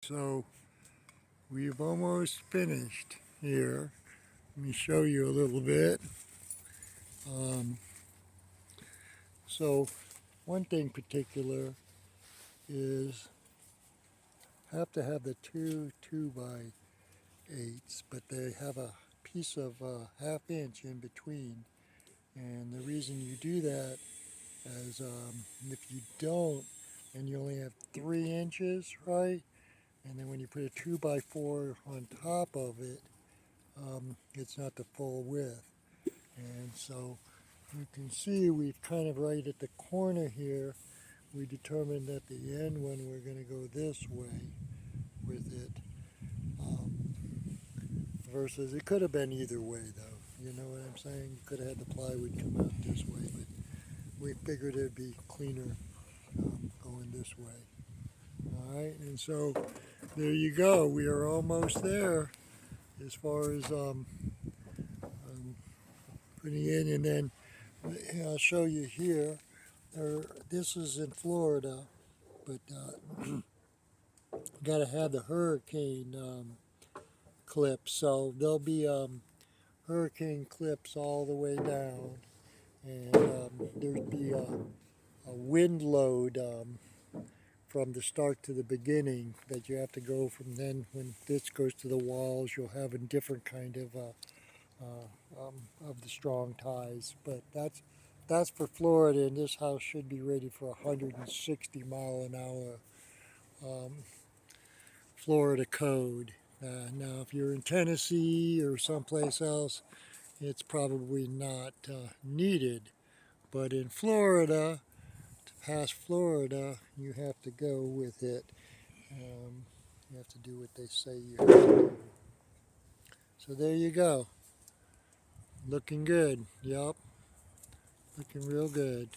So we've almost finished here. Let me show you a little bit. So one thing particular is have to have the two 2x8s, but they have a piece of ½ inch in between. And the reason you do that is if you don't, and you only have 3 inches, right? And then when you put a 2x4 on top of it, it's not the full width. And so you can see we've kind of right at the corner here, we determined at the end when we're going to go this way with it. Versus it could have been either way though. You know what I'm saying? You could have had the plywood come out this way, but we figured it'd be cleaner going this way. Alright, and so there you go. We are almost there as far as putting in, and then I'll show you here. This is in Florida, but got to have the hurricane clips, so there'll be hurricane clips all the way down, and there'd be a wind load from the start to the beginning that you have to go from. Then when this goes to the walls, you'll have a different kind of the strong ties, but that's for Florida, and this house should be rated for 160-mile-an-hour Florida code. Now, if you're in Tennessee or someplace else, it's probably not needed, but in Florida, to pass Florida, you have to go with it. You have to do what they say you have to do. So there you go. Looking good. Yup. Looking real good.